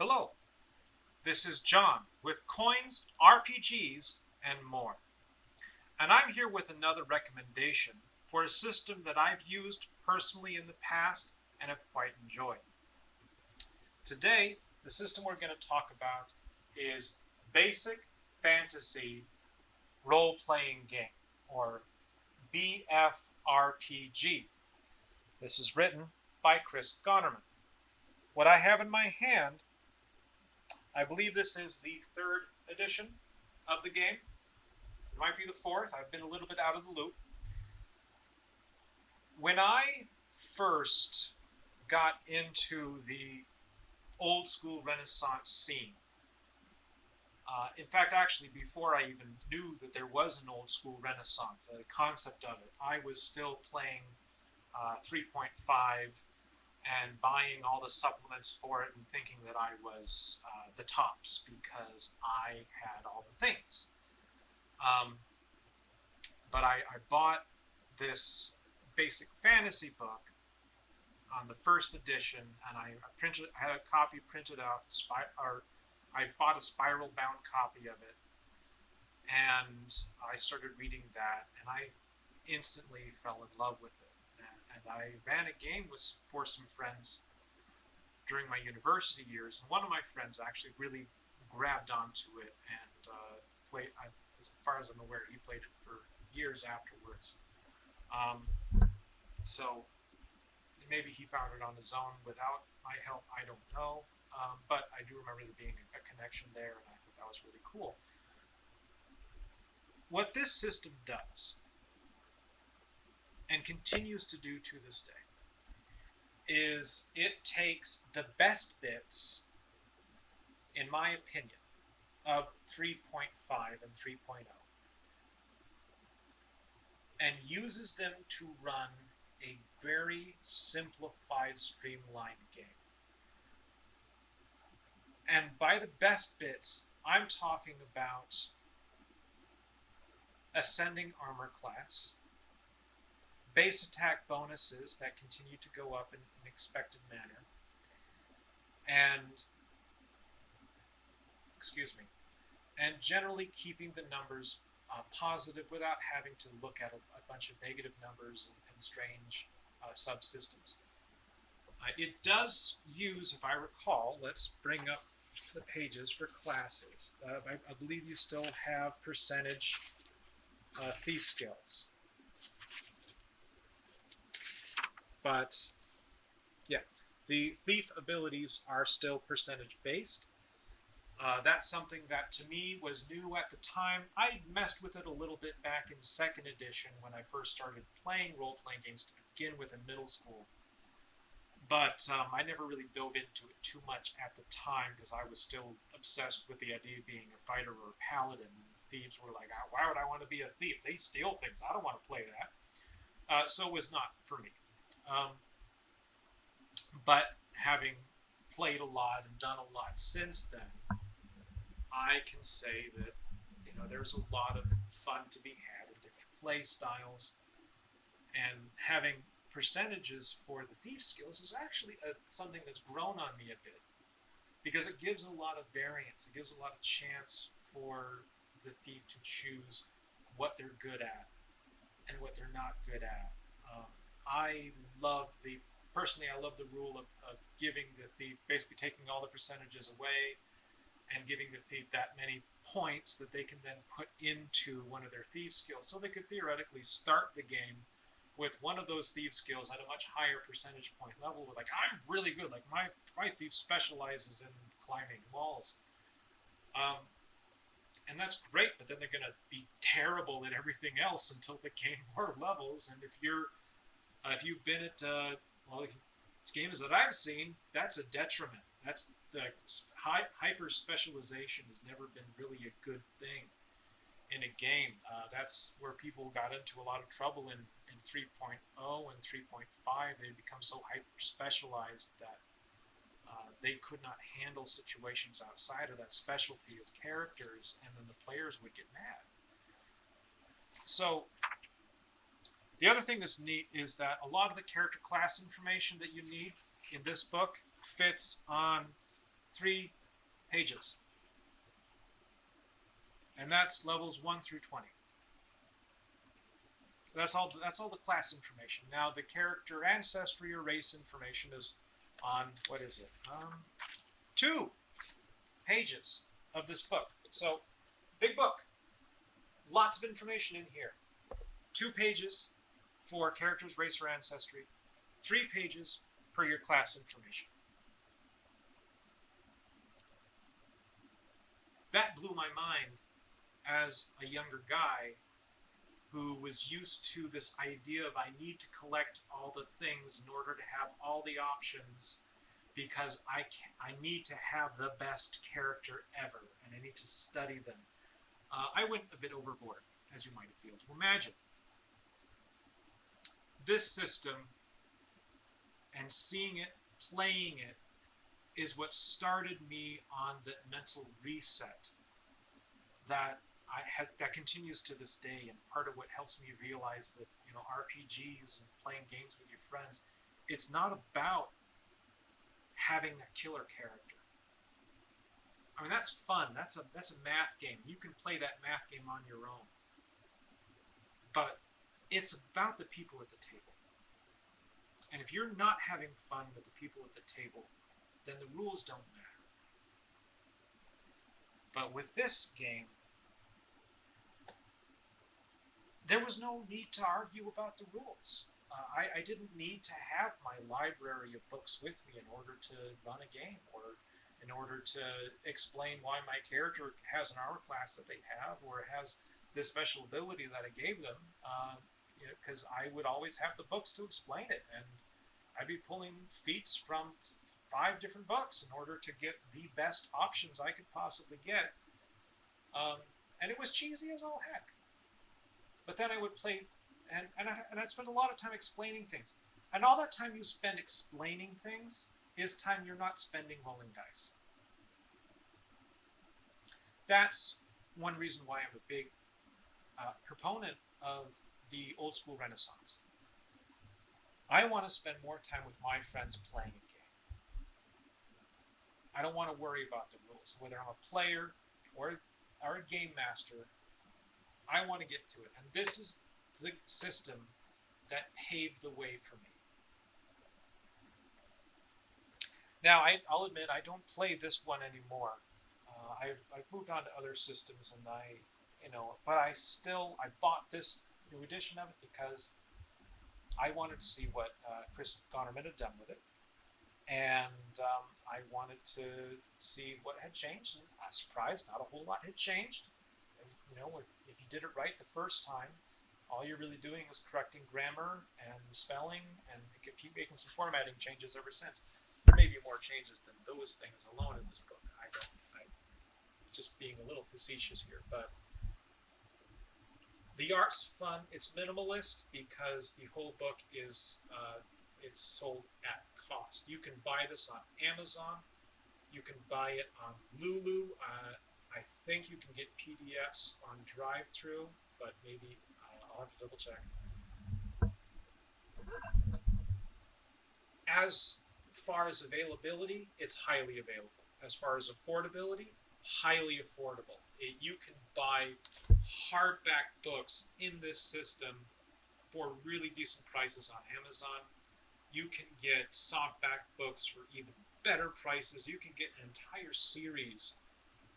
Hello, this is John with Coins, RPGs, and more. And I'm here with another recommendation for a system that I've used personally in the past and have quite enjoyed. Today, the system we're going to talk about is Basic Fantasy Role-Playing Game, or BFRPG. This is written by Chris Gonerman. What I have in my hand, I believe this is the third edition of the game. It might be the fourth. I've been a little bit out of the loop. When I first got into the old school Renaissance scene, in fact, actually, before I even knew that there was an old school Renaissance, the concept of it, I was still playing 3.5 and buying all the supplements for it and thinking that I was the tops because I had all the things. But I bought this basic fantasy book on the first edition, and I had a copy printed out, I bought a spiral bound copy of it, and I started reading that, and I instantly fell in love with it. And I ran a game for some friends during my university years, and one of my friends actually really grabbed onto it and played. As far as I'm aware, he played it for years afterwards. Um, so maybe he found it on his own without my help. I don't know, but I do remember there being a connection there, and I thought that was really cool. What this system does, and continues to do to this day, is it takes the best bits, in my opinion, of 3.5 and 3.0 and uses them to run a very simplified, streamlined game. And by the best bits, I'm talking about ascending armor class, base attack bonuses that continue to go up in an expected manner, and generally keeping the numbers positive without having to look at a bunch of negative numbers and strange subsystems. It does use, if I recall, let's bring up the pages for classes. I believe you still have percentage thief skills. But yeah, the thief abilities are still percentage based. That's something that to me was new at the time. I messed with it a little bit back in second edition when I first started playing role-playing games to begin with in middle school. But I never really dove into it too much at the time because I was still obsessed with the idea of being a fighter or a paladin. Thieves were like, why would I want to be a thief? They steal things. I don't want to play that. So it was not for me. But having played a lot and done a lot since then, I can say that there's a lot of fun to be had in different play styles, and having percentages for the thief skills is actually something that's grown on me a bit because it gives a lot of variance. It gives a lot of chance for the thief to choose what they're good at and what they're not good at. I love I love the rule of giving the thief, basically taking all the percentages away and giving the thief that many points that they can then put into one of their thief skills. So they could theoretically start the game with one of those thief skills at a much higher percentage point level. Like, I'm really good. Like, my thief specializes in climbing walls. And that's great, but then they're going to be terrible at everything else until they gain more levels. And if you've been at, games that I've seen, that's a detriment. That's hyper specialization has never been really a good thing in a game. That's where people got into a lot of trouble in 3.0 and 3.5. They become so hyper specialized that they could not handle situations outside of that specialty as characters, and then the players would get mad. So the other thing that's neat is that a lot of the character class information that you need in this book fits on 3 pages. And that's levels 1 through 20. That's all the class information. Now the character ancestry or race information is on, what is it? 2 pages of this book. So, big book. Lots of information in here. 2 pages for characters, race, or ancestry. 3 pages for your class information. That blew my mind as a younger guy who was used to this idea of I need to collect all the things in order to have all the options because I need to have the best character ever and I need to study them. I went a bit overboard, as you might be able to imagine. This system and seeing it, playing it, is what started me on the mental reset that that continues to this day, and part of what helps me realize that RPGs and playing games with your friends, it's not about having a killer character. I mean, that's fun. That's a math game. You can play that math game on your own, but it's about the people at the table. And if you're not having fun with the people at the table, then the rules don't matter. But with this game, there was no need to argue about the rules. I didn't need to have my library of books with me in order to run a game or in order to explain why my character has an armor class that they have or has this special ability that I gave them, because I would always have the books to explain it, and I'd be pulling feats from 5 different books in order to get the best options I could possibly get. And it was cheesy as all heck. But then I would play, and I'd spend a lot of time explaining things. And all that time you spend explaining things is time you're not spending rolling dice. That's one reason why I'm a big proponent of the old school Renaissance. I want to spend more time with my friends playing a game. I don't want to worry about the rules. Whether I'm a player or a game master, I want to get to it. And this is the system that paved the way for me. Now, I'll admit I don't play this one anymore. I've moved on to other systems, and but I bought this new edition of it because I wanted to see what Chris Gonerman had done with it, and I wanted to see what had changed. And I was surprised, not a whole lot had changed. If you did it right the first time, all you're really doing is correcting grammar and spelling, and keep making some formatting changes ever since. There may be more changes than those things alone in this book. I'm just being a little facetious here, but the art's fun. It's minimalist because the whole book is it's sold at cost. You can buy this on Amazon. You can buy it on Lulu. I think you can get PDFs on drive-through, but maybe I'll have to double check. As far as availability, it's highly available. As far as affordability, highly affordable. You can buy hardback books in this system for really decent prices on Amazon. You can get softback books for even better prices. You can get an entire series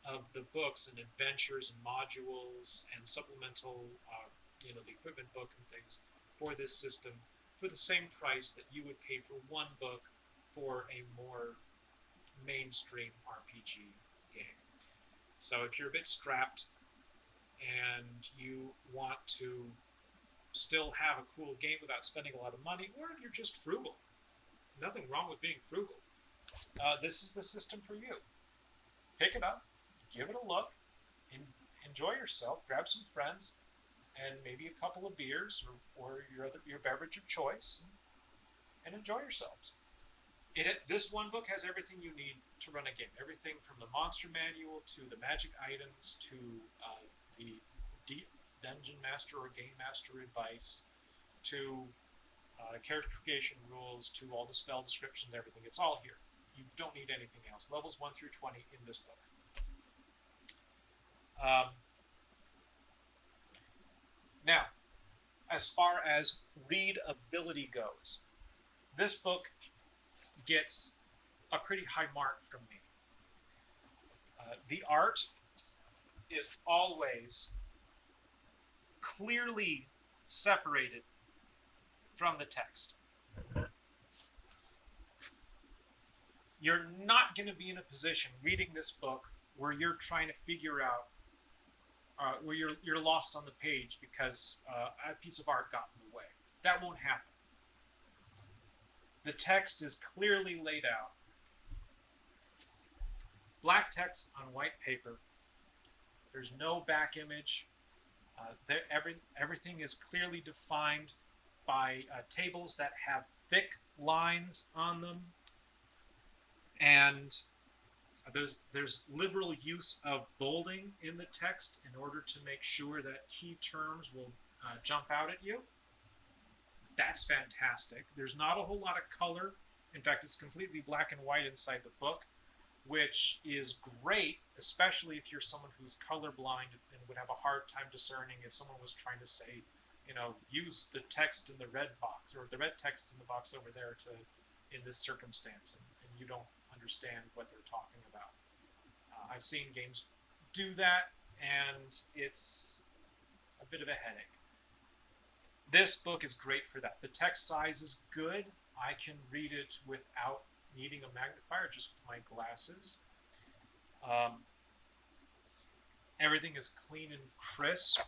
of the books and adventures and modules and supplemental, the equipment book and things for this system for the same price that you would pay for one book for a more mainstream RPG game. So if you're a bit strapped and you want to still have a cool game without spending a lot of money, or if you're just frugal, nothing wrong with being frugal, this is the system for you. Pick it up, give it a look, enjoy yourself, grab some friends, and maybe a couple of beers or your beverage of choice, and enjoy yourselves. This one book has everything you need to run a game. Everything from the monster manual to the magic items to the dungeon master or game master advice to character creation rules to all the spell descriptions, everything. It's all here. You don't need anything else. Levels 1 through 20 in this book. Now, as far as readability goes, this book gets a pretty high mark from me. The art is always clearly separated from the text. You're not going to be in a position reading this book where you're trying to figure out, where you're lost on the page because a piece of art got in the way. That won't happen. The text is clearly laid out. Black text on white paper. There's no back image. Everything is clearly defined by tables that have thick lines on them. And there's liberal use of bolding in the text in order to make sure that key terms will jump out at you. That's fantastic. There's not a whole lot of color. In fact, it's completely black and white inside the book, which is great, especially if you're someone who's colorblind and would have a hard time discerning if someone was trying to say, you know, use the text in the red box or the red text in the box over there to in this circumstance, and you don't understand what they're talking about. I've seen games do that, and it's a bit of a headache. This book is great for that. The text size is good. I can read it without needing a magnifier, just with my glasses. Everything is clean and crisp.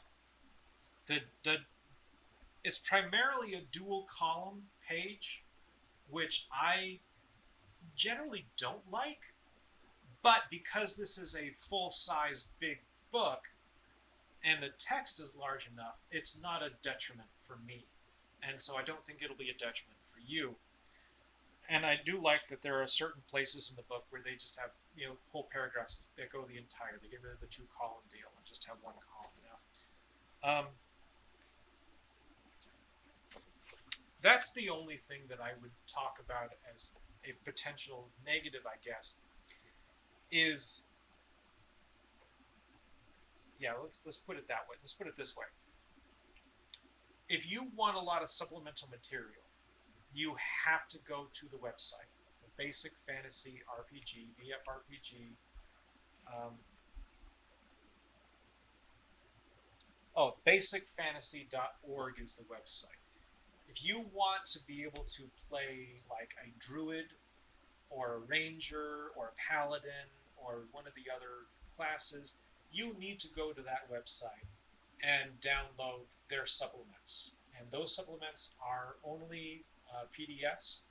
It's primarily a dual column page, which I generally don't like, but because this is a full-size big book and the text is large enough, it's not a detriment for me, and so I don't think it'll be a detriment for you. And I do like that there are certain places in the book where they just have, you know, whole paragraphs that go the entire. They get rid of the two-column deal and just have one column now. That's the only thing that I would talk about as a potential negative, I guess, is, yeah, let's put it that way. Let's put it this way. If you want a lot of supplemental material, you have to go to the website, the Basic Fantasy RPG, BFRPG. Basicfantasy.org is the website. If you want to be able to play like a druid or a ranger or a paladin or one of the other classes, you need to go to that website and download their supplements. And those supplements are only PDFs,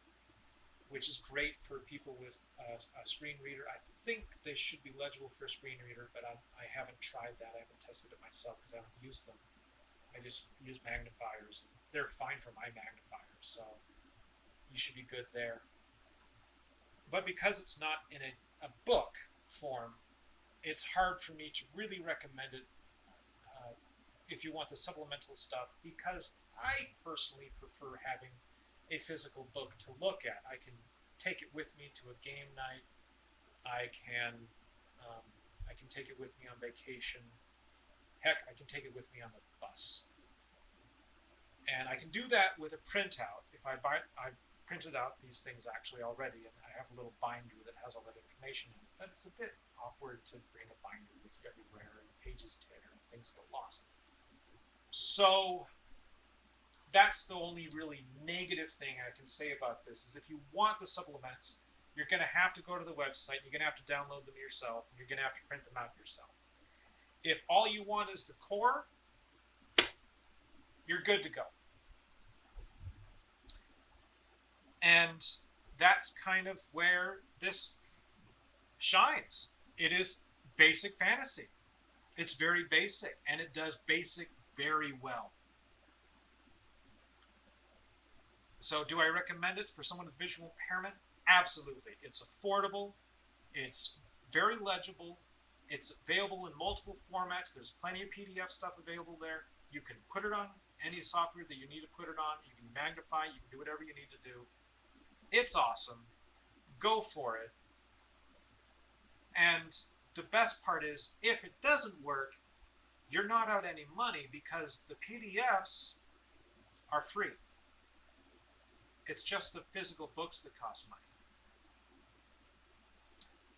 which is great for people with a screen reader. I think they should be legible for a screen reader, but I haven't tried that. I haven't tested it myself because I haven't used them. I just use magnifiers. They're fine for my magnifiers, so you should be good there. But because it's not in a book form, it's hard for me to really recommend it if you want the supplemental stuff, because I personally prefer having a physical book to look at. I can take it with me to a game night. I can take it with me on vacation. Heck, I can take it with me on the bus. And I can do that with a printout. If I printed out these things actually already, and I have a little binder that has all that information in it. But it's a bit awkward to bring a binder with you everywhere, and pages tear and things get lost. So that's the only really negative thing I can say about this, is if you want the supplements, you're going to have to go to the website, you're going to have to download them yourself, and you're going to have to print them out yourself. If all you want is the core, you're good to go. And that's kind of where this shines. It is basic fantasy. It's very basic, and it does basic very well. So do I recommend it for someone with visual impairment? Absolutely. It's affordable. It's very legible. It's available in multiple formats. There's plenty of PDF stuff available there. You can put it on any software that you need to put it on. You can magnify. You can do whatever you need to do. It's awesome. go for it. And the best part is, if it doesn't work, you're not out any money because the PDFs are free. It's just the physical books that cost money.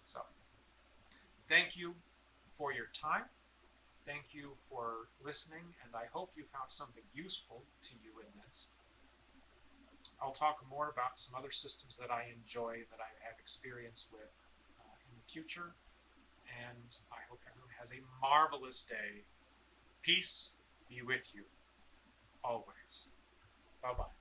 So, thank you for your time. Thank you for listening, and I hope you found something useful to you in this. I'll talk more about some other systems that I enjoy, that I have experience with in the future, and I hope everyone has a marvelous day. Peace be with you always. Bye-bye.